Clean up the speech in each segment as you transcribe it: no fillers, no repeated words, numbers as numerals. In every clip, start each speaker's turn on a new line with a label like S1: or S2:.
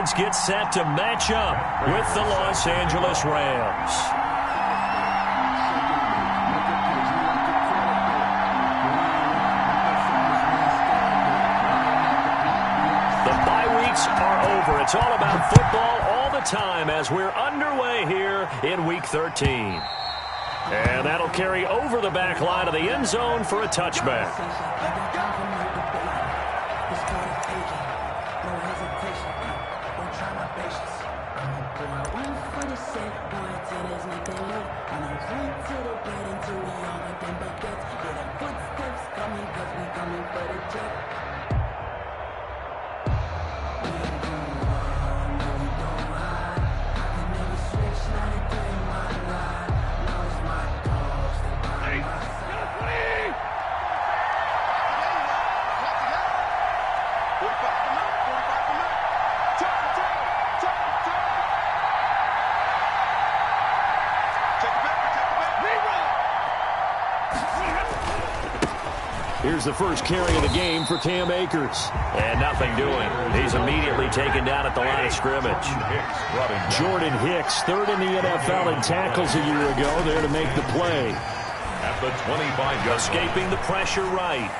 S1: offense gets set to match up with the Los Angeles Rams. The bye weeks are over. It's all about football all the time as we're underway here in Week 13. And that'll carry over the back line of the end zone for a touchback. Here's the first carry of the game for Cam Akers. And nothing doing. He's immediately taken down at the line of scrimmage. Jordan Hicks, third in the NFL in tackles a year ago, there to make the play.
S2: At the 25-yard
S1: escaping the pressure right.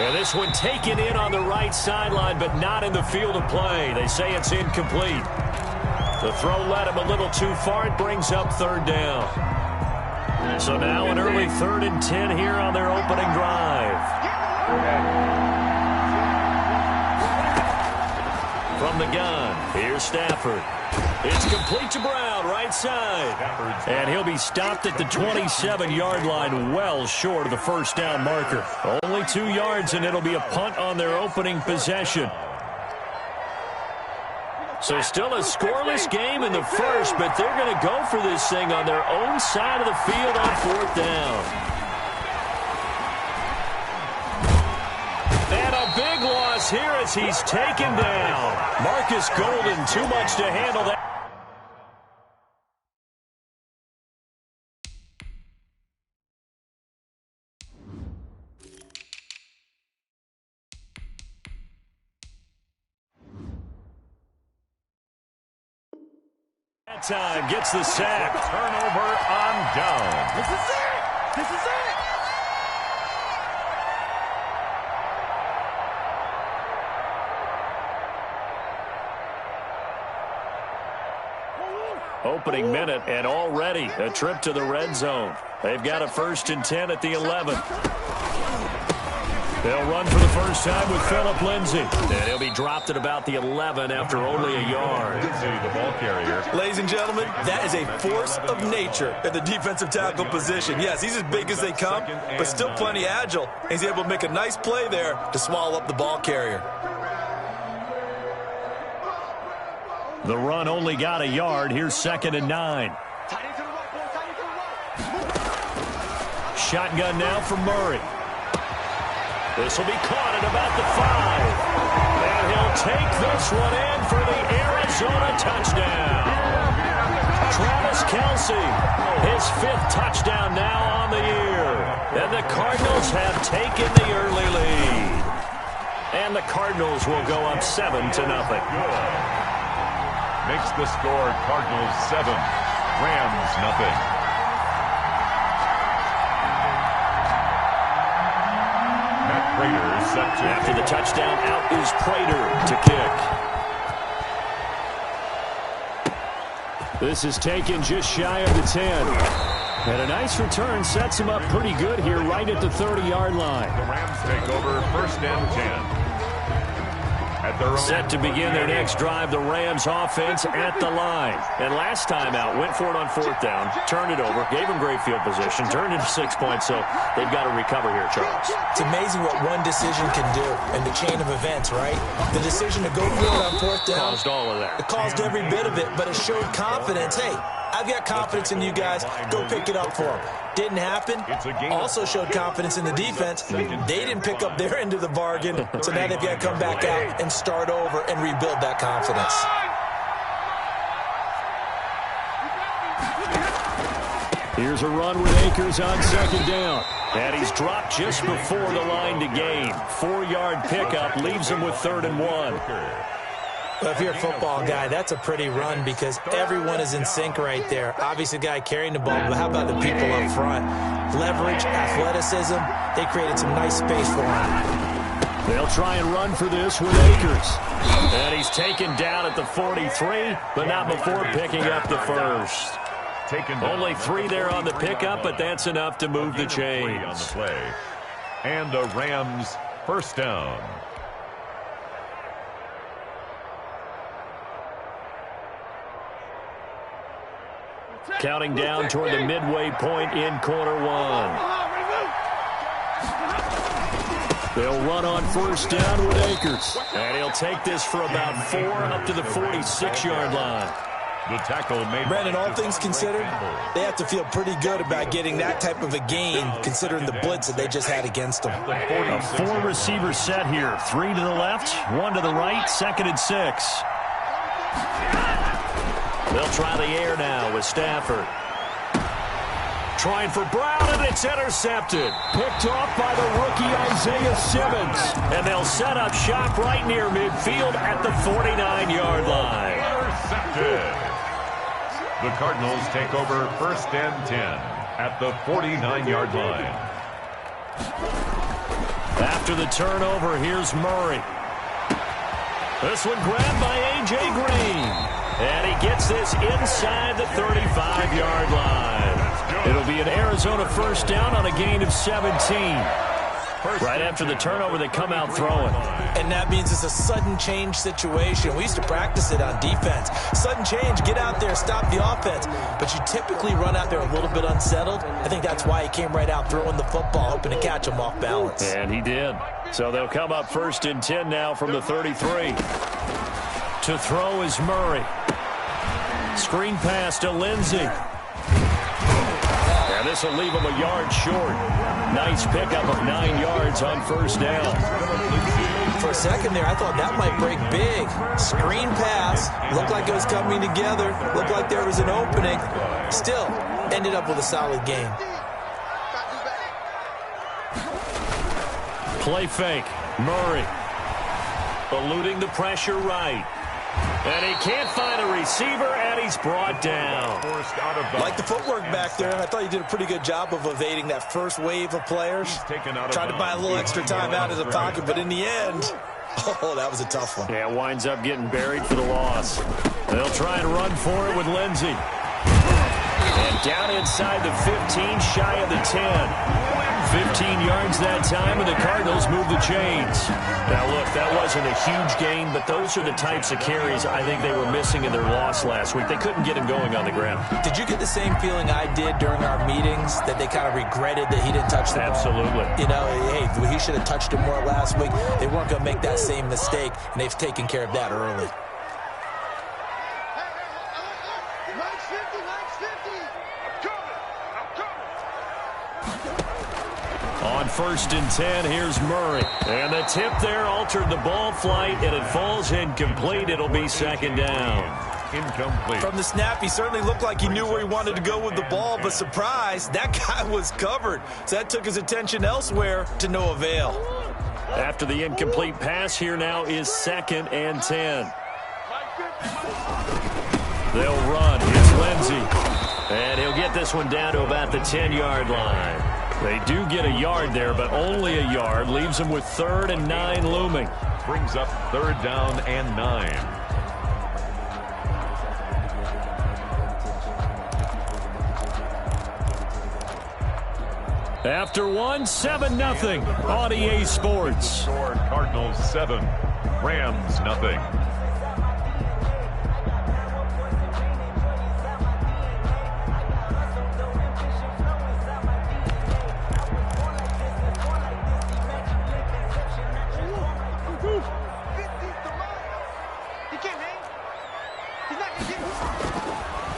S1: And this one taken in on the right sideline, but not in the field of play. They say it's incomplete. The throw led him a little too far. It brings up third down. So now an early 3rd and 10 here on their opening drive. From the gun, here's Stafford. It's complete to Brown, right side. And he'll be stopped at the 27-yard line, well short of the first down marker. Only 2 yards, and it'll be a punt on their opening possession. So still a scoreless game in the first, but they're going to go for this thing on their own side of the field on 4th down. And a big loss here as he's taken down. Marcus Golden, too much to handle that. Time gets the sack.
S2: Turnover on down.
S3: This is it. This is it.
S1: Opening minute, and already a trip to the red zone. They've got a 1st and 10 at the 11. They'll run for the first time with Phillip Lindsay. And he'll be dropped at about the 11 after only a yard.
S2: The ball carrier.
S3: Ladies and gentlemen, that is a force of nature at the defensive tackle position. Yes, he's as big as they come, but still plenty agile. He's able to make a nice play there to swallow up the ball carrier.
S1: The run only got a yard. Here's 2nd and 9. Shotgun now for Murray. This will be caught at about the 5. And he'll take this one in for the Arizona touchdown. Travis Kelce, his 5th touchdown now on the year. And the Cardinals have taken the early lead. And the Cardinals will go up 7-0.
S2: Makes the score Cardinals 7, Rams nothing. Prater set to.
S1: After the touchdown, out is Prater to kick. This is taken just shy of the 10. And a nice return sets him up pretty good here right at the 30-yard line.
S2: The Rams take over 1st and 10. At their own
S1: set to begin their next drive, the Rams offense at the line. And last time out, went for it on 4th down, turned it over, gave them great field position, turned into 6 points, so they've got to recover here, Charles.
S4: It's amazing what one decision can do in the chain of events, right? The decision to go for it on 4th down.
S1: Caused all of that.
S4: It caused every bit of it, but it showed confidence. Hey, I've got confidence in you guys. Go pick it up for them. Didn't happen. Also showed confidence in the defense. They didn't pick up their end of the bargain, so now they've got to come back out and start over and rebuild that confidence.
S1: Here's a run with Akers on 2nd down. And he's dropped just before the line to gain. 4-yard pickup leaves him with 3rd and 1.
S4: Well, if you're a football guy, that's a pretty run because everyone is in sync right there. Obviously, the guy carrying the ball, but how about the people up front? Leverage, athleticism, they created some nice space for him.
S1: They'll try and run for this with Akers. And he's taken down at the 43, but not before picking up the first. Only 3 there on the pickup, but that's enough to move the chains.
S2: On the play. And a Rams first down.
S1: Counting down toward the midway point in quarter 1. They'll run on first down with Akers. And he'll take this for about 4 up to the 46-yard line.
S2: The tackle made.
S4: Brandon, all things considered, they have to feel pretty good about getting that type of a gain considering the blitz that they just had against them.
S1: A 4-receiver set here. 3 to the left, 1 to the right, 2nd and 6. They'll try the air now with Stafford. Trying for Brown, and it's intercepted. Picked off by the rookie Isaiah Simmons. And they'll set up shop right near midfield at the 49-yard line.
S2: Intercepted. The Cardinals take over 1st and 10 at the 49-yard line.
S1: After the turnover, here's Murray. This one grabbed by A.J. Green. And he gets this inside the 35-yard line. It'll be an Arizona first down on a gain of 17. Right after the turnover, they come out throwing.
S4: And that means it's a sudden change situation. We used to practice it on defense. Sudden change, get out there, stop the offense. But you typically run out there a little bit unsettled. I think that's why he came right out throwing the football, hoping to catch him off balance.
S1: And he did. So they'll come up 1st and 10 now from the 33. To throw is Murray. Screen pass to Lindsey. And this will leave him a yard short. Nice pickup of 9 yards on first down.
S4: For a second there, I thought that might break big. Screen pass. Looked like it was coming together. Looked like there was an opening. Still, ended up with a solid game.
S1: Play fake. Murray. Eluding the pressure right. And he can't find a receiver, and he's brought down.
S4: Like the footwork back there. I thought he did a pretty good job of evading that first wave of players. Tried to buy a little extra time out of the pocket, but in the end, oh, that was a tough one.
S1: Yeah, winds up getting buried for the loss. They'll try and run for it with Lindsey. And down inside the 15, shy of the 10. 15 yards that time, and the Cardinals move the chains. Now, look, that wasn't a huge gain, but those are the types of carries I think they were missing in their loss last week. They couldn't get him going on the ground.
S4: Did you get the same feeling I did during our meetings, that they kind of regretted that he didn't touch the ball?
S1: Absolutely.
S4: You know, hey, he should have touched it more last week. They weren't going to make that same mistake, and they've taken care of that early.
S1: On 1st and 10, here's Murray. And the tip there altered the ball flight, and it falls incomplete. It'll be 2nd down.
S2: Incomplete.
S4: From the snap, he certainly looked like he knew where he wanted to go with the ball, but surprise, that guy was covered. So that took his attention elsewhere to no avail.
S1: After the incomplete pass, here now is 2nd and 10. They'll run. Here's Lindsey. And he'll get this one down to about the 10-yard line. They do get a yard there, but only a yard. Leaves them with 3rd and 9 looming.
S2: Brings up 3rd down and 9.
S1: After 7-0 on EA Sports.
S2: Score Cardinals 7, Rams nothing.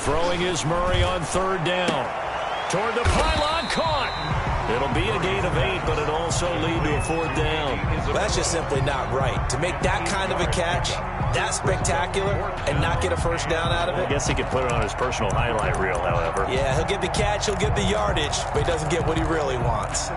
S1: Throwing is Murray on 3rd down. Toward the pylon, caught. It'll be a gain of 8, but it'll also lead to a 4th down.
S4: Well, that's just simply not right. To make that kind of a catch, that spectacular, and not get a first down out of it.
S1: I guess he could put it on his personal highlight reel, however.
S4: Yeah, he'll get the catch, he'll get the yardage, but he doesn't get what he really wants.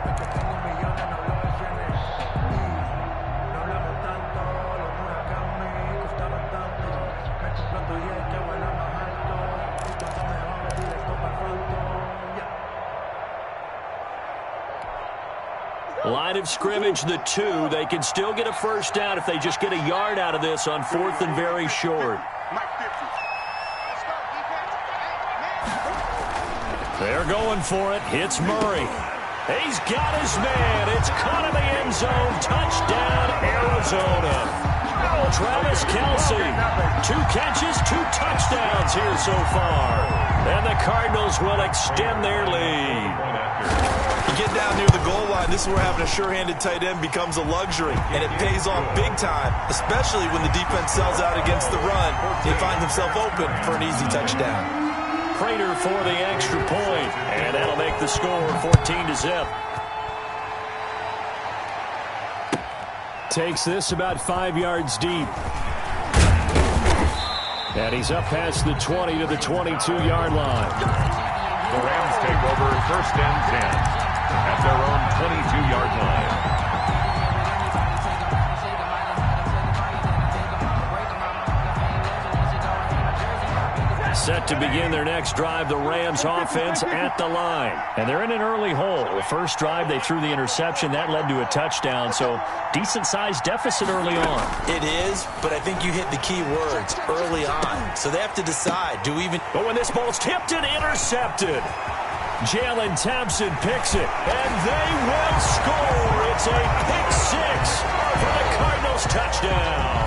S1: Line of scrimmage, the 2. They can still get a first down if they just get a yard out of this on 4th and very short. They're going for it. Hits Murray. He's got his man. It's caught in the end zone. Touchdown, Arizona. Travis Kelce, 2 catches, 2 touchdowns here so far. And the Cardinals will extend their lead.
S3: You get down near the goal line, this is where having a sure-handed tight end becomes a luxury, and it pays off big time, especially when the defense sells out against the run. He finds himself open for an easy touchdown.
S1: Prater for the extra point, and that'll make the score 14-0. Takes this about 5 yards deep. And he's up past the 20 to the 22-yard line.
S2: The Rams take over 1st and 10 at their own 22-yard line.
S1: Set to begin their next drive, the Rams offense at the line. And they're in an early hole. The first drive, they threw the interception. That led to a touchdown, so decent-sized deficit early on.
S4: It is, but I think you hit the key words, early on. So they have to decide, do we even...
S1: But when this ball's tipped and intercepted, Jalen Thompson picks it, and they will score. It's a pick 6 for the Cardinals touchdown.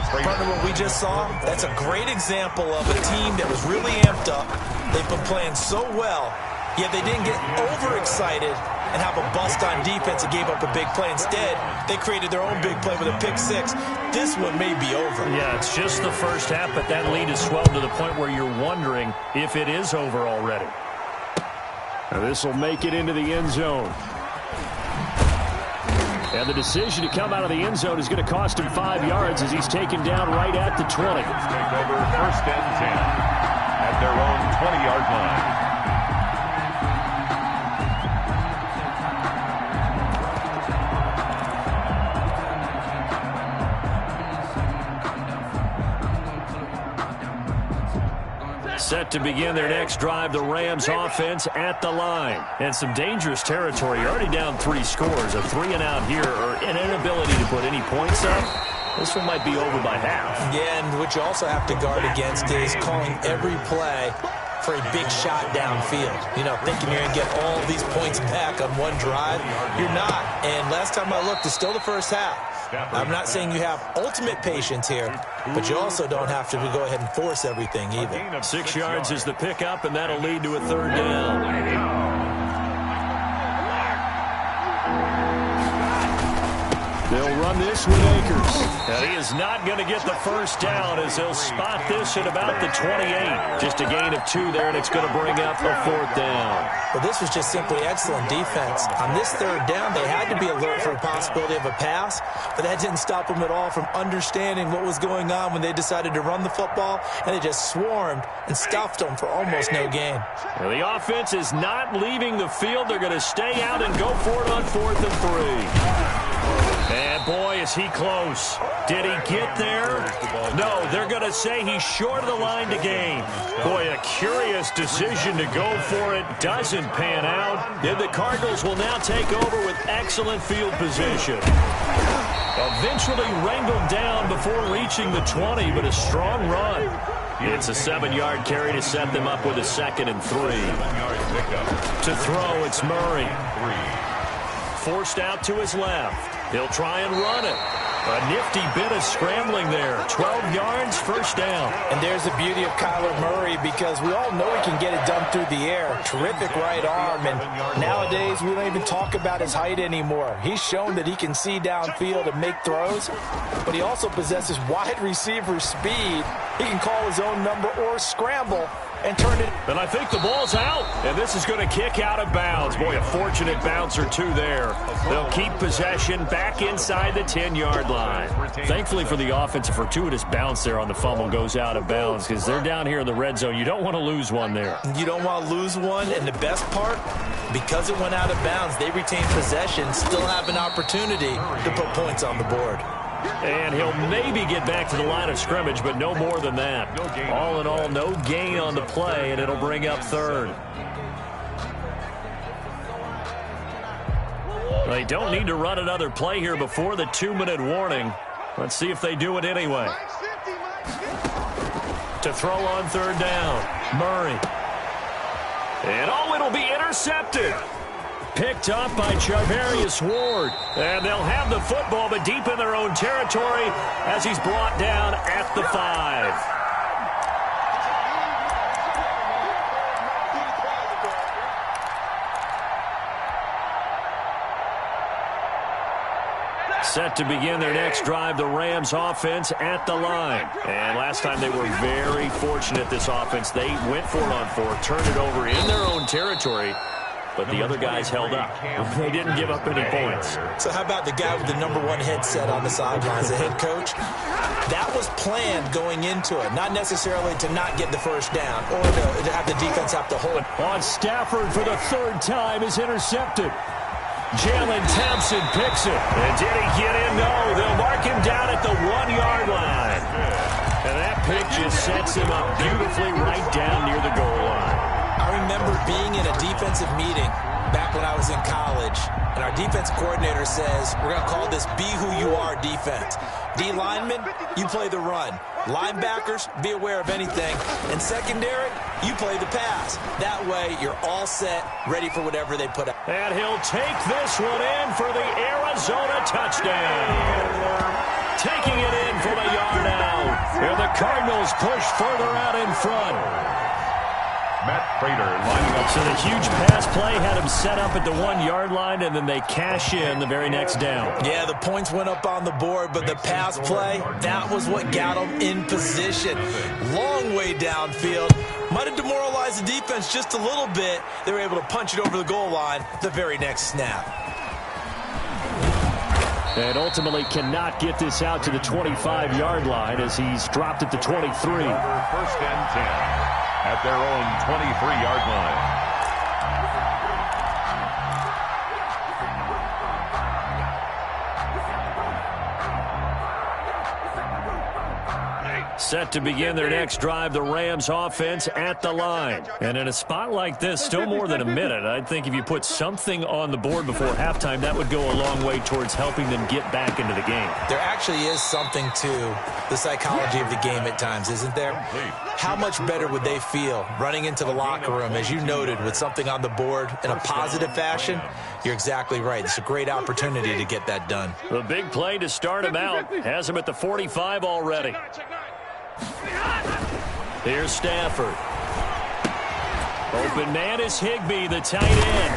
S4: Partner, what we just saw, that's a great example of a team that was really amped up. They've been playing so well, yet they didn't get overexcited and have a bust on defense and gave up a big play. Instead, they created their own big play with a pick 6. This one may be over.
S1: Yeah, it's just the first half, but that lead has swelled to the point where you're wondering if it is over already. Now this will make it into the end zone. And the decision to come out of the end zone is going to cost him 5 yards as he's taken down right at the 20.
S2: Take over 1st and 10 at their own 20-yard line.
S1: Set to begin their next drive, the Rams offense at the line. And some dangerous territory. You're already down 3 scores. A 3-and-out here, or an inability to put any points up. This one might be over by half.
S4: Yeah, and what you also have to guard against is calling every play for a big shot downfield. You know, thinking you're going to get all these points back on one drive. You're not. And last time I looked, it's still the first half. I'm not saying you have ultimate patience here, but you also don't have to go ahead and force everything either.
S1: 6 yards is the pickup, and that'll lead to a 3rd down. They'll run this with Akers. And he is not going to get the first down as they'll spot this at about the 28. Just a gain of 2 there, and it's going to bring up a 4th down.
S4: Well, this was just simply excellent defense. On this 3rd down, they had to be alert for the possibility of a pass, but that didn't stop them at all from understanding what was going on when they decided to run the football, and they just swarmed and stuffed them for almost no gain.
S1: Well, the offense is not leaving the field. They're going to stay out and go for it on 4th and 3. And boy, is he close. Did he get there? No, they're going to say he's short of the line to gain. Boy, a curious decision to go for it. Doesn't pan out. Then the Cardinals will now take over with excellent field position. Eventually wrangled down before reaching the 20, but a strong run. It's a 7-yard carry to set them up with a 2nd and 3. To throw, it's Murray. Forced out to his left. He'll try and run it. A nifty bit of scrambling there. 12 yards, 1st down.
S4: And there's the beauty of Kyler Murray, because we all know he can get it done through the air. Terrific right arm, and nowadays we don't even talk about his height anymore. He's shown that he can see downfield and make throws, but he also possesses wide receiver speed. He can call his own number or scramble and turn it.
S1: And I think the ball's out, and this is going to kick out of bounds. Boy, a fortunate bounce or 2 there. They'll keep possession back inside the 10-yard line. Thankfully for the offense, a fortuitous bounce there on the fumble goes out of bounds, because they're down here in the red zone. You don't want to lose one there.
S4: You don't want to lose one, and the best part, because it went out of bounds, they retain possession, still have an opportunity to put points on the board.
S1: And he'll maybe get back to the line of scrimmage, but no more than that. All in all, no gain on the play, and it'll bring up 3rd. They don't need to run another play here before the 2-minute warning. Let's see if they do it anyway. To throw on third down, Murray. And it'll be intercepted. Picked up by Charvarius Ward. And they'll have the football, but deep in their own territory as he's brought down at the 5. Set to begin their next drive, the Rams offense at the line. And last time they were very fortunate, this offense. They went 4-on-4, turned it over in their own territory, but the other guys held up. They didn't give up any points.
S4: So how about the guy with the #1 headset on the sidelines, the head coach? That was planned going into it, not necessarily to not get the first down or to have the defense have to hold.
S1: On Stafford for the 3rd time is intercepted. Jalen Thompson picks it. And did he get in? No. They'll mark him down at the 1-yard line. And that pick just sets him up beautifully right down near the goal line.
S4: I remember being in a defensive meeting back when I was in college, and our defense coordinator says, we're going to call this Be Who You Are defense. D linemen, you play the run. Linebackers, be aware of anything. And secondary, you play the pass. That way, you're all set, ready for whatever they put out.
S1: And he'll take this one in for the Arizona touchdown. Taking it in from a yard out. And the Cardinals push further out in front.
S2: Matt Prater lining up.
S1: So the huge pass play had him set up at the 1-yard line, and then they cash in the very next down.
S4: Yeah, the points went up on the board, but the pass play, that was what got them in position. Long way downfield. Might have demoralized the defense just a little bit. They were able to punch it over the goal line the very next snap.
S1: And ultimately cannot get this out to the 25-yard line as he's dropped at the 23.
S2: 1st and 10. At their own 23-yard line.
S1: Set to begin their next drive, the Rams offense at the line. And in a spot like this, still more than a minute, I think if you put something on the board before halftime, that would go a long way towards helping them get back into the game.
S4: There actually is something to the psychology of the game at times, isn't there? How much better would they feel running into the locker room, as you noted, with something on the board in a positive fashion? You're exactly right. It's a great opportunity to get that done.
S1: The big play to start him out has him at the 45 already. Here's Stafford. Open man is Higbee, the tight end.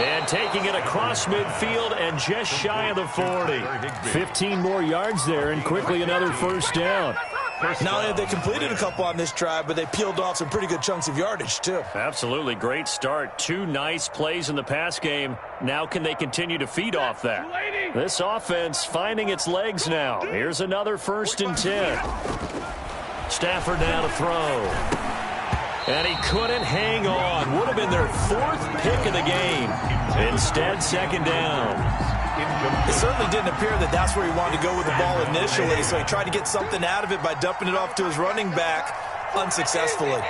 S1: And taking it across midfield and just shy of the 40. 15 more yards there and quickly another first down.
S4: Not only have they completed a couple on this drive, but they peeled off some pretty good chunks of yardage, too.
S1: Absolutely. Great start. 2 nice plays in the pass game. Now can they continue to feed off that? This offense finding its legs now. Here's another 1st and 10. Stafford now to throw. And he couldn't hang on. Would have been their 4th pick of the game. Instead, 2nd down.
S4: It certainly didn't appear that that's where he wanted to go with the ball initially, so he tried to get something out of it by dumping it off to his running back unsuccessfully.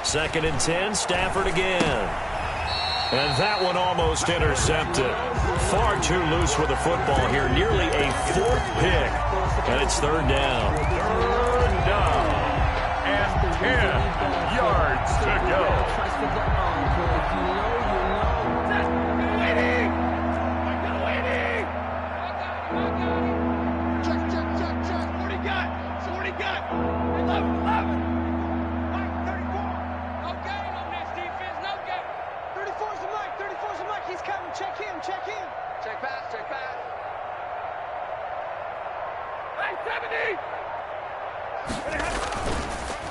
S1: Second and 10, Stafford again. And that one almost intercepted. Far too loose with the football here. Nearly a 4th pick. And it's 3rd down.
S2: 3rd down. And 10 yards to go.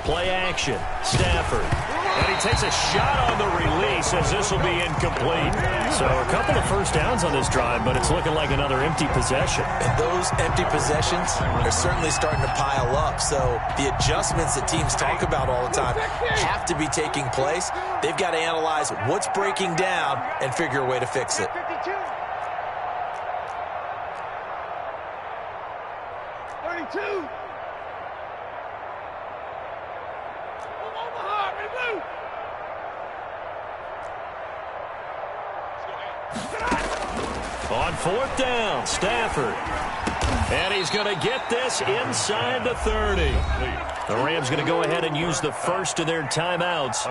S1: Play action. Stafford. And he takes a shot on the release as this will be incomplete. So a couple of first downs on this drive, but it's looking like another empty possession.
S4: And those empty possessions are certainly starting to pile up. So the adjustments that teams talk about all the time have to be taking place. They've got to analyze what's breaking down and figure a way to fix it.
S5: 32.
S1: 4th down, Stafford. And he's going to get this inside the 30. The Rams going to go ahead and use the first of their timeouts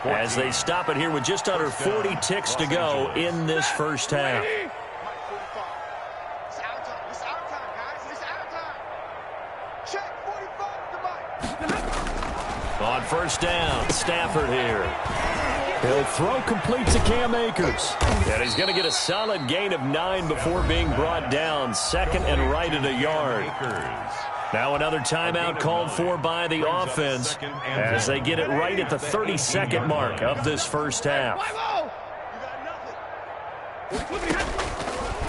S1: as they stop it here with just under 40 ticks to go in this first half. On 1st down, Stafford here. He'll throw complete to Cam Akers. And he's going to get a solid gain of 9 before being brought down. 2nd and right at a yard. Now another timeout called for by the offense as they get it right at the 32nd mark of this first half.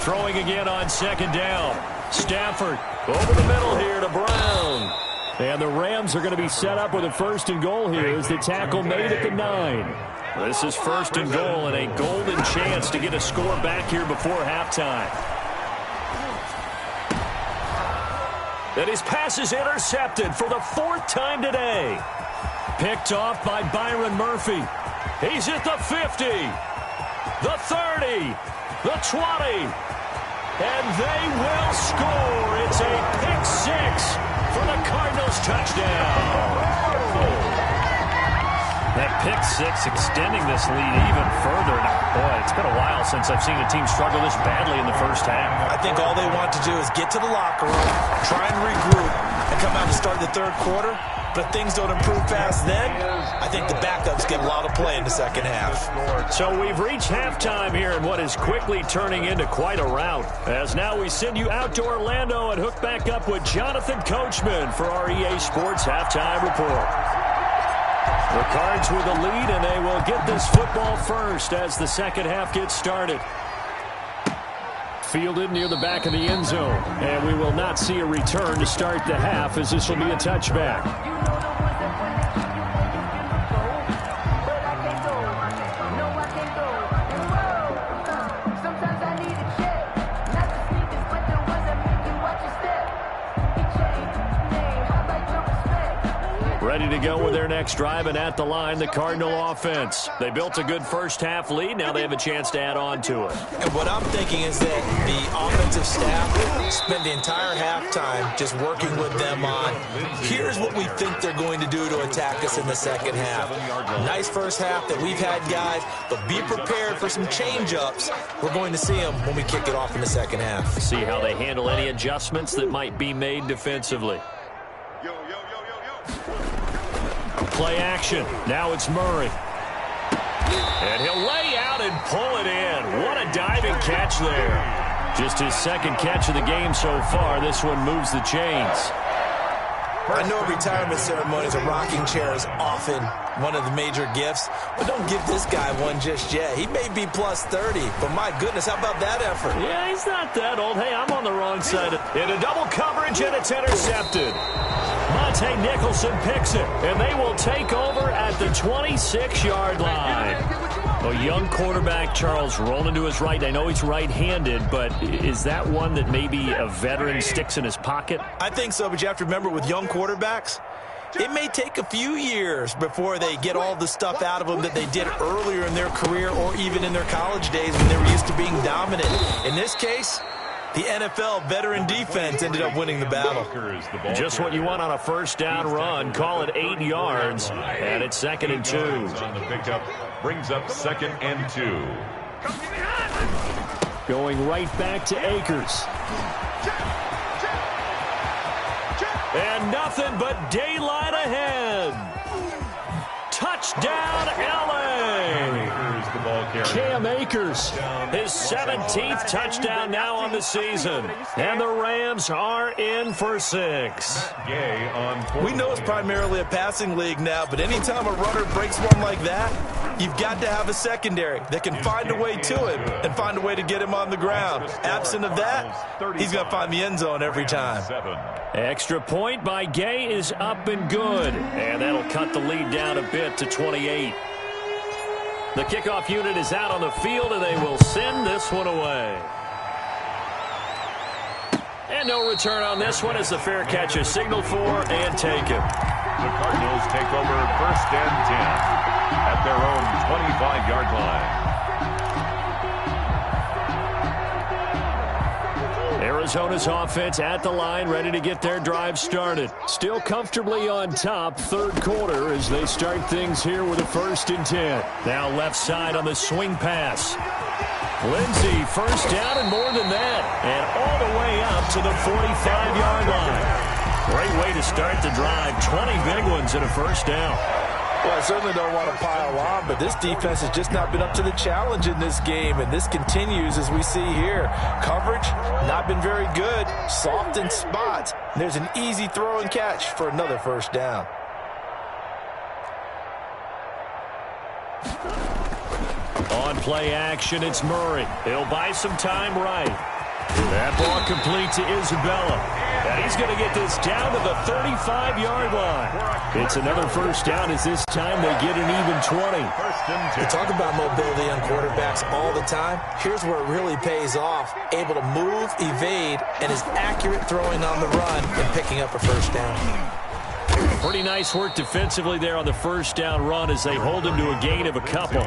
S1: Throwing again on 2nd down. Stafford over the middle here to Brown. And the Rams are going to be set up with a 1st and goal here as the tackle made at the 9. This is 1st and goal and a golden chance to get a score back here before halftime. And his pass is intercepted for the 4th time today. Picked off by Byron Murphy. He's at the 50, the 30, the 20. And they will score. It's a pick 6 for the Cardinals touchdown. That pick 6 extending this lead even further. Boy, it's been a while since I've seen a team struggle this badly in the first half.
S4: I think all they want to do is get to the locker room, try and regroup, and come out and start the 3rd quarter. But if things don't improve fast then, I think the backups get a lot of play in the 2nd half.
S1: So we've reached halftime here in what is quickly turning into quite a rout. As now we send you out to Orlando and hook back up with Jonathan Coachman for our EA Sports Halftime Report. The Cards with the lead, and they will get this football first as the 2nd half gets started. Fielded near the back of the end zone, and we will not see a return to start the half as this will be a touchback. Ready to go with their next drive, and at the line, the Cardinal offense. They built a good first half lead. Now they have a chance to add on to it.
S4: And what I'm thinking is that the offensive staff spent the entire halftime just working with them on, here's what we think they're going to do to attack us in the 2nd half. Nice first half that we've had, guys, but be prepared for some change-ups. We're going to see them when we kick it off in the 2nd half.
S1: See how they handle any adjustments that might be made defensively. Play action. Now it's Murray. And he'll lay out and pull it in. What a diving catch there. Just his 2nd catch of the game so far. This one moves the chains.
S4: I know retirement ceremonies, a rocking chair is often one of the major gifts, but don't give this guy one just yet. He may be plus 30, but my goodness, how about that effort?
S1: Yeah, he's not that old. Hey, I'm on the wrong side. In a double coverage, and it's intercepted. Monte Nicholson picks it, and they will take over at the 26-yard line. A young quarterback, Charles, rolling to his right. I know he's right-handed, but is that one that maybe a veteran sticks in his pocket?
S4: I think so, but you have to remember with young quarterbacks, it may take a few years before they get all the stuff out of them that they did earlier in their career or even in their college days when they were used to being dominant. In this case, the NFL veteran defense ended up winning the battle.
S1: Just what you want on a first down run. Call it 8 yards, and it's 2nd and 2.
S2: On the pickup brings up 2nd and 2.
S1: Going right back to Akers. And nothing but daylight ahead. Touchdown, L.A. Cam Akers, his 17th touchdown now on the season. And the Rams are in for 6.
S4: We know it's primarily a passing league now, but anytime a runner breaks one like that, you've got to have a secondary that can find a way to him and find a way to get him on the ground. Absent of that, he's going to find the end zone every time.
S1: Extra point by Gay is up and good. And that'll cut the lead down a bit to 28. The kickoff unit is out on the field, and they will send this one away. And no return on this one as the fair catch is signaled for and taken.
S2: The Cardinals take over 1st and 10 at their own 25-yard line.
S1: Arizona's offense at the line, ready to get their drive started. Still comfortably on top, third quarter, as they start things here with a 1st and 10. Now left side on the swing pass. Lindsey, first down and more than that. And all the way up to the 45-yard line. Great way to start the drive. 20 big ones and a first down.
S4: Well, I certainly don't want to pile on, but this defense has just not been up to the challenge in this game, and this continues as we see here. Coverage, not been very good, soft in spots. There's an easy throw and catch for another first down.
S1: On play action, it's Murray. He'll buy some time right. That ball complete to Isabella. And he's going to get this down to the 35-yard line. It's another first down as this time they get an even 20.
S4: We talk about mobility on quarterbacks all the time. Here's where it really pays off. Able to move, evade, and is accurate throwing on the run and picking up a first down.
S1: Pretty nice work defensively there on the first down run as they hold him to a gain of a couple.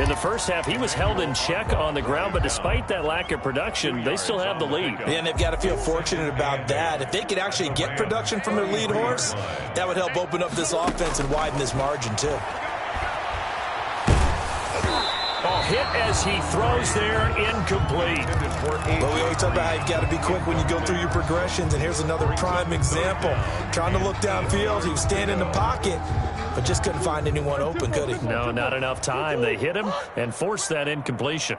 S1: In the first half, he was held in check on the ground, but despite that lack of production, they still have the lead.
S4: And they've got to feel fortunate about that. If they could actually get production from their lead horse, that would help open up this offense and widen this margin too.
S1: Hit as he throws there, incomplete.
S4: Well, we always talk about how you've got to be quick when you go through your progressions, and here's another prime example. Trying to look downfield, he was standing in the pocket, but just couldn't find anyone open, could he?
S1: No, not enough time. They hit him and forced that incompletion.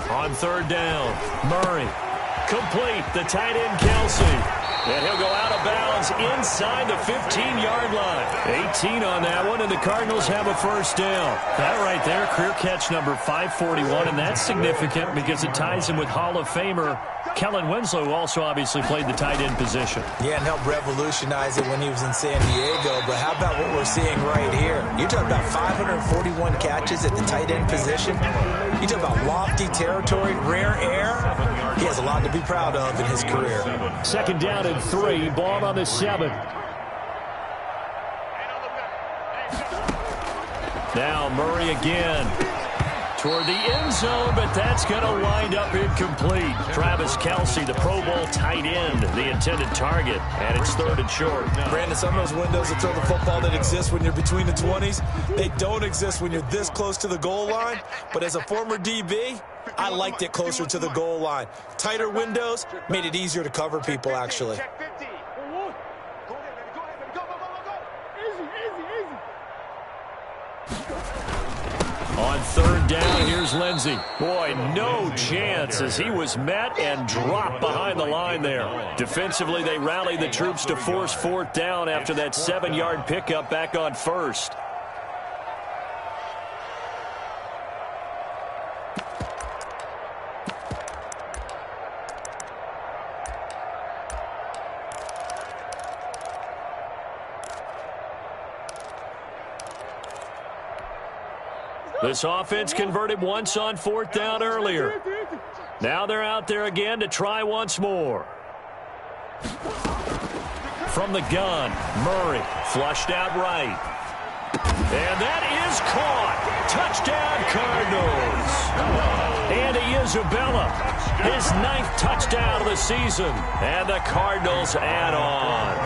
S1: On third down, Murray. Complete, the tight end, Kelsey. And he'll go out of bounds inside the 15-yard line. 18 on that one, and the Cardinals have a first down. That right there, career catch number 541, and that's significant because it ties him with Hall of Famer Kellen Winslow, who also obviously played the tight end position.
S4: Yeah, and helped revolutionize it when he was in San Diego. But how about what we're seeing right here? You're talking about 541 catches at the tight end position. You talk about lofty territory, rare air. He has a lot to be proud of in his career.
S1: Second down and 3, ball on the 7. Now Murray again. Toward the end zone, but that's going to wind up incomplete. Travis Kelsey, the Pro Bowl tight end, the intended target, and it's 3rd and short.
S4: Brandon, some of those windows to throw the football that exist when you're between the 20s, they don't exist when you're this close to the goal line. But as a former DB, I liked it closer to the goal line. Tighter windows made it easier to cover people, actually.
S1: On third down, here's Lindsey. Boy, no chance as he was met and dropped behind the line there. Defensively, they rallied the troops to force 4th down after that 7-yard pickup back on 1st. This offense converted once on 4th down earlier. Now they're out there again to try once more. From the gun, Murray flushed out right. And that is caught. Touchdown, Cardinals. Andy Isabella, his 9th touchdown of the season. And the Cardinals add on.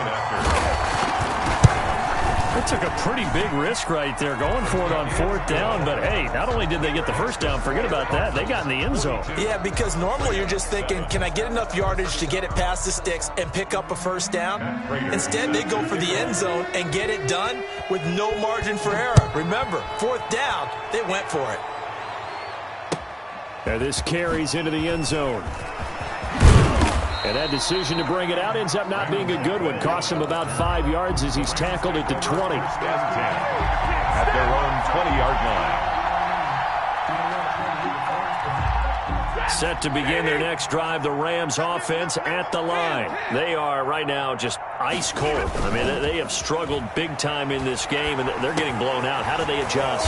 S1: They took a pretty big risk right there going for it on 4th down, but hey, not only did they get the first down, forget about that, they got in the end zone.
S4: Yeah, because normally you're just thinking, can I get enough yardage to get it past the sticks and pick up a first down? Instead, they go for the end zone and get it done with no margin for error. Remember, 4th down, they went for it.
S1: And this carries into the end zone. And that decision to bring it out ends up not being a good one. Costs him about 5 yards as he's tackled at the 20.
S2: At their own 20-yard line.
S1: Set to begin their next drive, the Rams offense at the line. They are right now just ice cold. I mean, they have struggled big time in this game, and they're getting blown out. How do they adjust?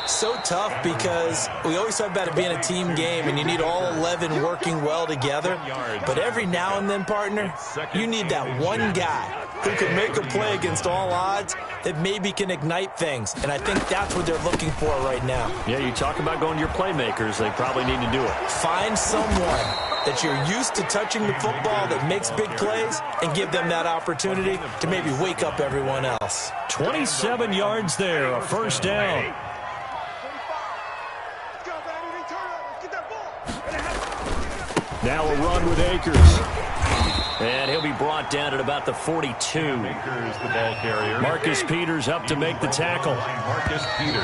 S4: So tough because we always talk about it being a team game and you need all 11 working well together. But every now and then, partner, you need that one guy who can make a play against all odds that maybe can ignite things. And I think that's what they're looking for right now.
S1: Yeah, you talk about going to your playmakers. They probably need to do it.
S4: Find someone that you're used to touching the football that makes big plays and give them that opportunity to maybe wake up everyone else.
S1: 27 yards there, a first down. Now a run with Akers. And he'll be brought down at about the 42.
S2: Akers, the ball carrier.
S1: Marcus Peters up to make the tackle.
S2: Marcus Peters.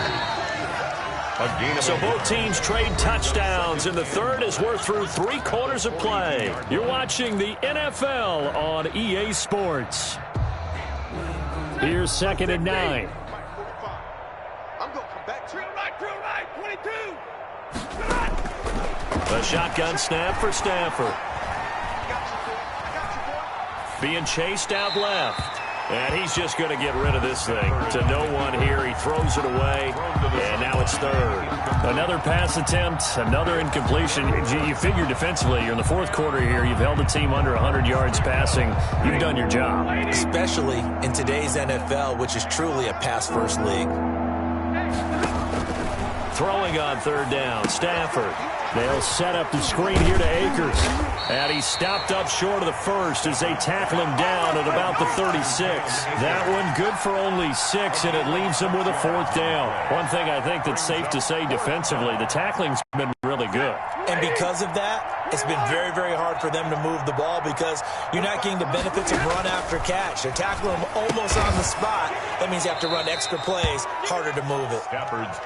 S1: So both teams trade touchdowns, and the third as we're through 3 quarters of play. You're watching the NFL on EA Sports. Here's 2nd and 9.
S5: I'm going to come back. Drill right, 22.
S1: A shotgun snap for Stafford. Being chased out left. And he's just going to get rid of this thing. To no one here. He throws it away. And now it's 3rd. Another pass attempt. Another incompletion. You figure defensively, you're in the 4th quarter here. You've held the team under 100 yards passing. You've done your job.
S4: Especially in today's NFL, which is truly a pass-first league.
S1: Throwing on 3rd down. Stafford. They'll set up the screen here to Akers. And he's stopped up short of the first as they tackle him down at about the 36. That one good for only 6, and it leaves him with a 4th down. One thing I think that's safe to say defensively, the tackling's been really good.
S4: And because of that, it's been very, very hard for them to move the ball because you're not getting the benefits of run after catch. They're tackling him almost on the spot. That means you have to run extra plays, harder to move it.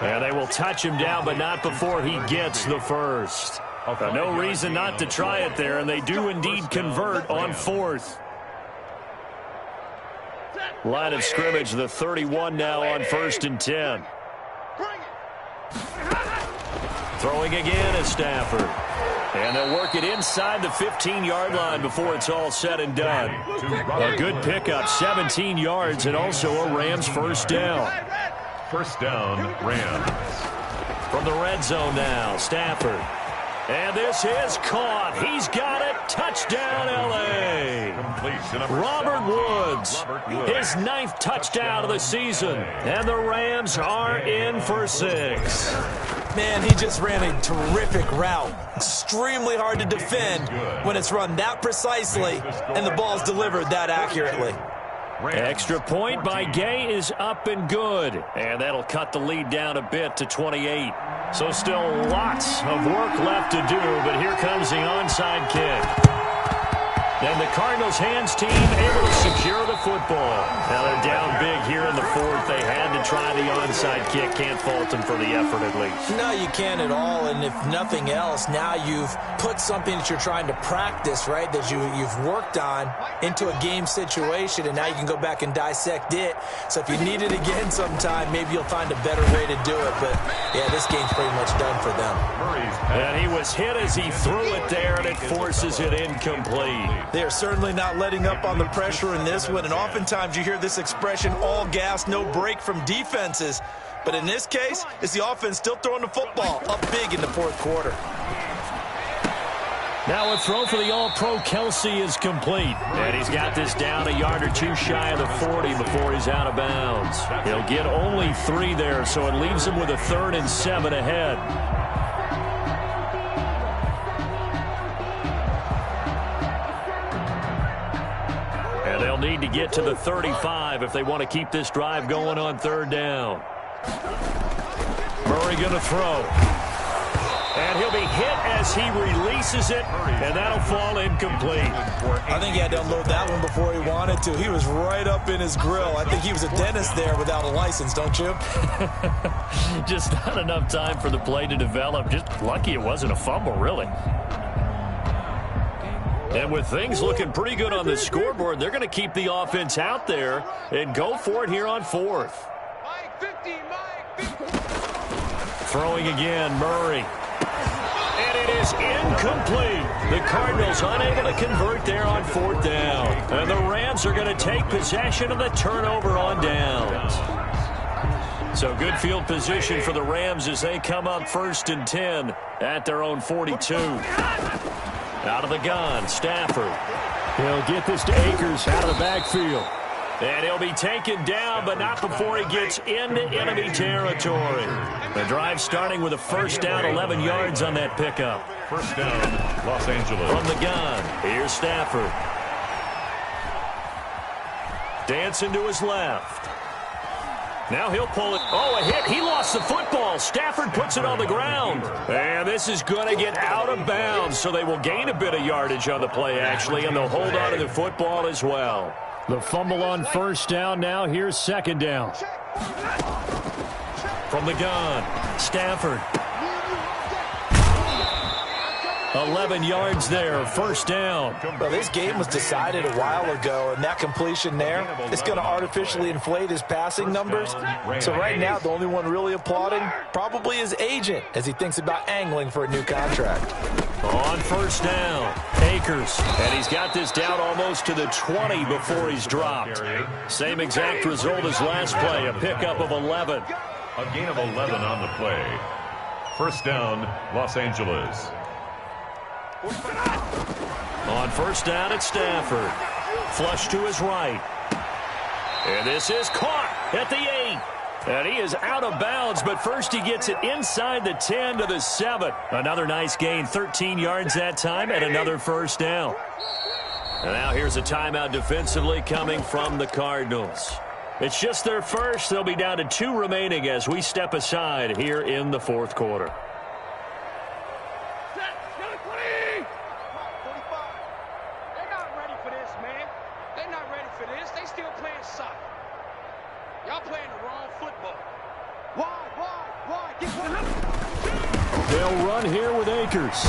S1: And they will touch him down, but not before he gets the first. No reason not to try it there, and they do indeed convert on 4th. Line of scrimmage, the 31 now on 1st and 10. Throwing again is Stafford. And they'll work it inside the 15-yard line before it's all said and done. A good pickup, 17 yards, and also a Rams first down.
S2: First down, Rams.
S1: From the red zone now, Stafford. And this is caught. He's got it. Touchdown, L.A. Robert Woods, his 9th touchdown of the season. And the Rams are in for 6.
S4: Man, he just ran a terrific route. Extremely hard to defend when it's run that precisely and the ball's delivered that accurately.
S1: Extra point by Gay is up and good. And that'll cut the lead down a bit to 28. So still lots of work left to do, but here comes the onside kick. And the Cardinals hands team able to secure the football. Now they're down big here in the 4th. They had to try the onside kick. Can't fault them for the effort at least.
S4: No, you can't at all. And if nothing else, now you've put something that you're trying to practice, right, that you've worked on into a game situation, and now you can go back and dissect it. So if you need it again sometime, maybe you'll find a better way to do it. But, yeah, this game's pretty much done for them.
S1: And he was hit as he threw it there, and it forces it incomplete.
S4: They are certainly not letting up on the pressure in this one, and oftentimes you hear this expression, all gas, no break from defenses. But in this case, it's the offense still throwing the football up big in the 4th quarter.
S1: Now a throw for the All-Pro Kelsey is complete. And he's got this down a yard or 2 shy of the 40 before he's out of bounds. He'll get only 3 there, so it leaves him with a 3rd and 7 ahead. And they'll need to get to the 35 if they want to keep this drive going on 3rd down. Murray going to throw. And he'll be hit as he releases it, and that'll fall incomplete.
S4: I think he had to unload that one before he wanted to. He was right up in his grill. I think he was a dentist there without a license, don't you?
S1: Just not enough time for the play to develop. Just lucky it wasn't a fumble, really. And with things looking pretty good on the scoreboard, they're going to keep the offense out there and go for it here on 4th. Throwing again, Murray. And it is incomplete. The Cardinals unable to convert there on 4th down. And the Rams are going to take possession of the turnover on downs. So good field position for the Rams as they come up 1st and 10 at their own 42. Out of the gun, Stafford. He'll get this to Akers out of the backfield. And he'll be taken down, but not before he gets into enemy territory. The drive starting with a first down, 11 yards on that pickup.
S2: First down, Los Angeles.
S1: From the gun, here's Stafford. Dancing to his left. Now he'll pull it. Oh, a hit. He lost the football. Stafford puts it on the ground. And this is going to get out of bounds, so they will gain a bit of yardage on the play, actually, and they'll hold on to the football as well.
S6: The fumble on first down. Now here's second down.
S1: From the gun, Stafford. 11 yards there, first down.
S4: Well, this game was decided a while ago, and that completion there is going to artificially inflate his passing numbers. So right now, the only one really applauding probably his agent as he thinks about angling for a new contract.
S1: On first down, Akers. And he's got this down almost to the 20 before he's dropped. Same exact result as last play, a pickup of 11.
S2: A gain of 11 on the play. First down, Los Angeles.
S1: On first down, it's Stafford. Flush to his right. And this is caught at the 8. And he is out of bounds, but first he gets it inside the 10 to the 7. Another nice gain, 13 yards that time, and another first down. And now here's a timeout defensively coming from the Cardinals. It's just their first. They'll be down to 2 remaining as we step aside here in the fourth quarter.
S6: They'll run here with Akers.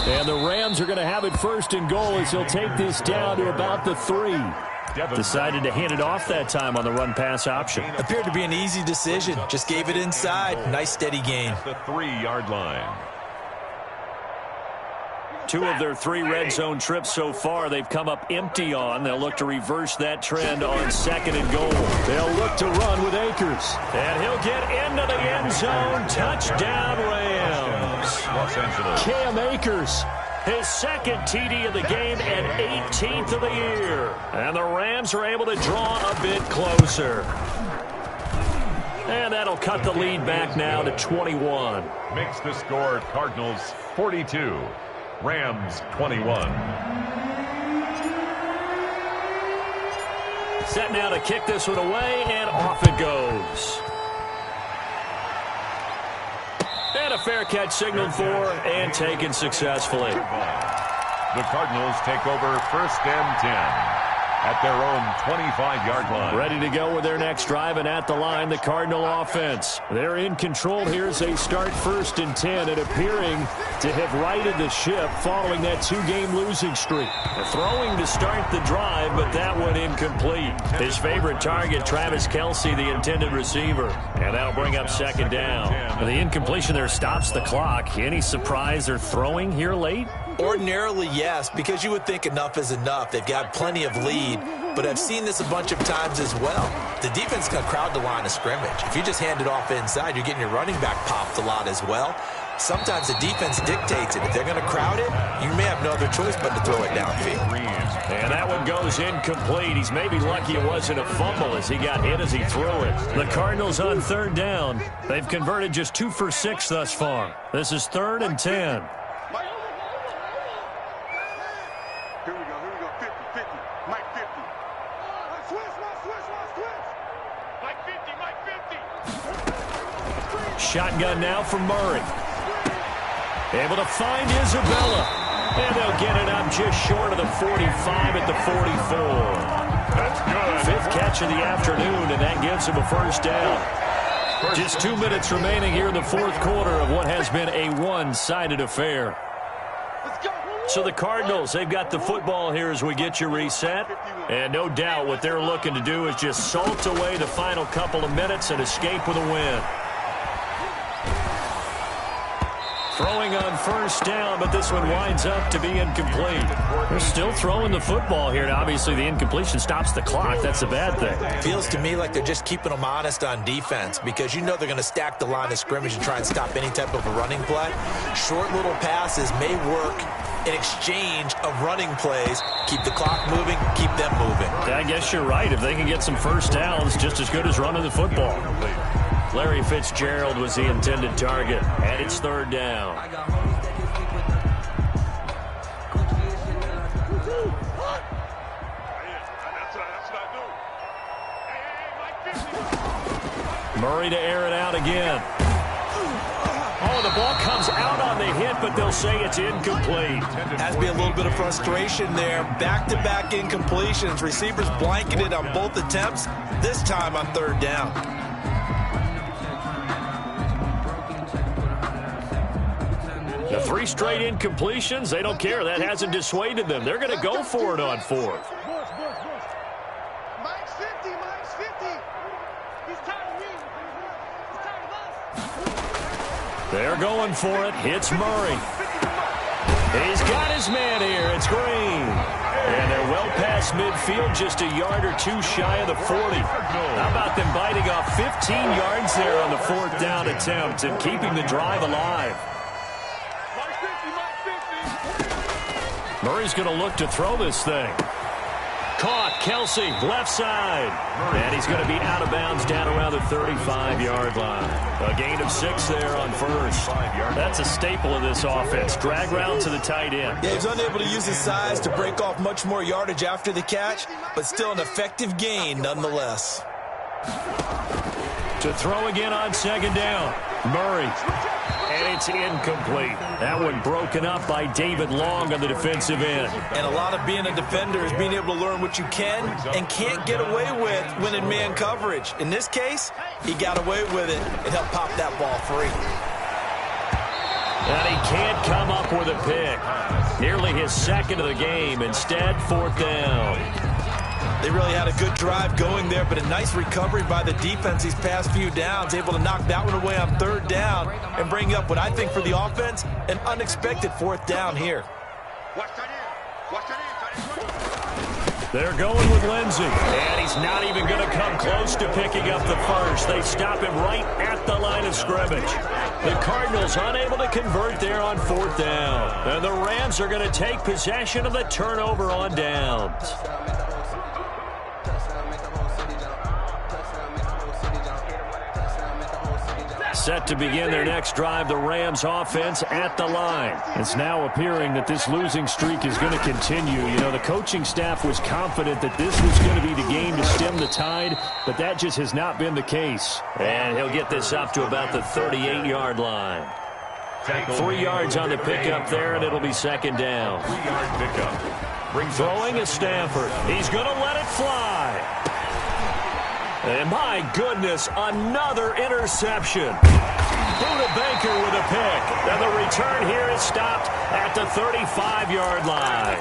S6: And the Rams are going to have it first and goal as he'll take this down to about the 3.
S1: Decided to hand it off that time on the run-pass option.
S4: Appeared to be an easy decision. Just gave it inside. Nice steady gain.
S2: The 3-yard line.
S1: 2 of their 3 red zone trips so far they've come up empty on. They'll look to reverse that trend on second and goal.
S6: They'll look to run with Akers.
S1: And he'll get into the end zone. Touchdown, Rams.
S2: Los Angeles.
S1: Cam Akers, his second TD of the game and 18th of the year. And the Rams are able to draw a bit closer. And that'll cut the lead back now to 21.
S2: Makes the score Cardinals 42. Rams 21.
S1: Set now to kick this one away, and off it goes. And a fair catch signaled for and taken successfully.
S2: The Cardinals take over first and 10 at their own 25-yard line.
S6: Ready to go with their next drive, and at the line, the Cardinal offense. They're in control here as they start first and 10 and appearing to have righted the ship following that 2-game losing streak.
S1: Throwing to start the drive, but that one incomplete. His favorite target, Travis Kelce, the intended receiver. And that'll bring up second down.
S6: The incompletion there stops the clock. Any surprise they're throwing here late?
S4: Ordinarily, yes, because you would think enough is enough. They've got plenty of lead, but I've seen this a bunch of times as well. The defense can crowd the line of scrimmage. If you just hand it off inside, you're getting your running back popped a lot as well. Sometimes the defense dictates it. If they're going to crowd it, you may have no other choice but to throw it downfield.
S1: And that one goes incomplete. He's maybe lucky it wasn't a fumble as he got hit as he threw it.
S6: The Cardinals on third down. They've converted just 2 for 6 thus far. This is 3rd and 10.
S1: Shotgun now from Murray. Able to find Isabella. And they'll get it up just short of the 45 at the 44.
S2: That's good.
S1: 5th catch of the afternoon, and that gives him a first down. Just 2 minutes remaining here in the fourth quarter of what has been a one-sided affair. So the Cardinals, they've got the football here as we get you reset. And no doubt what they're looking to do is just salt away the final couple of minutes and escape with a win. Throwing on first down, but this one winds up to be incomplete.
S6: They're still throwing the football here, and obviously the incompletion stops the clock. That's a bad thing.
S4: Feels to me like they're just keeping them honest on defense because you know they're going to stack the line of scrimmage and try and stop any type of a running play. Short little passes may work in exchange of running plays. Keep the clock moving, keep them moving.
S6: Yeah, I guess you're right. If they can get some first downs, just as good as running the football. Larry Fitzgerald was the intended target, and it's third down. Murray to air it out again. Oh, the ball comes out on the hit, but they'll say it's incomplete.
S4: Has to be a little bit of frustration there. Back-to-back incompletions. Receivers blanketed on both attempts, this time on third down.
S6: The 3 straight incompletions, they don't care. That hasn't dissuaded them. They're going to go for it on fourth.
S5: Mike's 50, Mike's 50. He's tired of me. He's tired of us.
S6: They're going for it. Hits Murray. He's got his man here. It's Green. And they're well past midfield, just a yard or two shy of the 40. How about them biting off 15 yards there on the fourth down attempt and keeping the drive alive? Murray's going to look to throw this thing. Caught. Kelsey, left side. And he's going to be out of bounds down around the 35-yard line. A gain of 6 there on first. That's a staple of this offense. Drag route to the tight end.
S4: Yeah, he's unable to use his size to break off much more yardage after the catch, but still an effective gain nonetheless.
S6: To throw again on second down. Murray. And it's incomplete. That one broken up by David Long on the defensive end.
S4: And a lot of being a defender is being able to learn what you can and can't get away with when in man coverage. In this case, he got away with it and helped pop that ball free.
S6: And he can't come up with a pick. Nearly his second of the game. Instead, fourth down.
S4: They really had a good drive going there, but a nice recovery by the defense these past few downs, able to knock that one away on third down and bring up what I think for the offense, an unexpected fourth down here.
S6: They're going with Lindsey, and he's not even going to come close to picking up the first. They stop him right at the line of scrimmage. The Cardinals unable to convert there on fourth down, and the Rams are going to take possession of the turnover on downs. Set to begin their next drive, the Rams offense at the line. It's now appearing that this losing streak is going to continue. You know, the coaching staff was confident that this was going to be the game to stem the tide, but that just has not been the case. And he'll get this up to about the 38-yard line. 3 yards on the pickup there, and it'll be second down.
S2: 3-yard pickup.
S6: Throwing is Stafford. He's going to let it fly. And my goodness, another interception. Buda Baker with a pick. And the return here is stopped at the 35-yard line.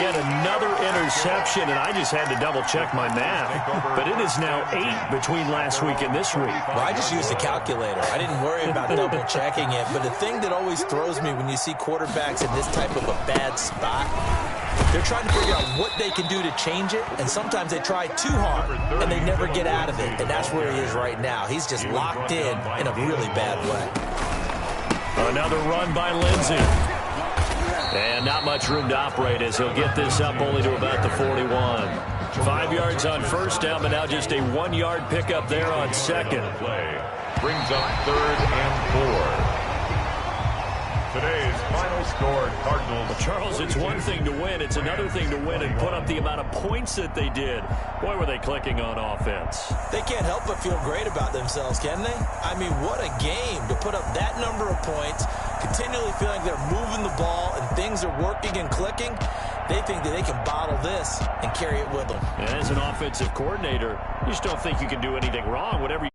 S6: Yet another interception, and I just had to double-check my math. But it is now 8 between last week and this week.
S4: Well, I just used a calculator. I didn't worry about double-checking it. But the thing that always throws me when you see quarterbacks in this type of a bad spot, they're trying to figure out what they can do to change it, and sometimes they try too hard, and they never get out of it, and that's where he is right now. He's just locked in a really bad way.
S6: Another run by Lindsey. And not much room to operate as he'll get this up only to about the 41. 5 yards on first down, but now just a 1-yard pickup there on second.
S2: Play brings up 3rd and 4. Today's final score, Cardinals.
S6: Well, Charles, it's one thing to win. It's another thing to win and put up the amount of points that they did. Boy, were they clicking on offense.
S4: They can't help but feel great about themselves, can they? I mean, what a game to put up that number of points, continually feeling they're moving the ball and things are working and clicking. They think that they can bottle this and carry it with them.
S6: And as an offensive coordinator, you just don't think you can do anything wrong. Whatever you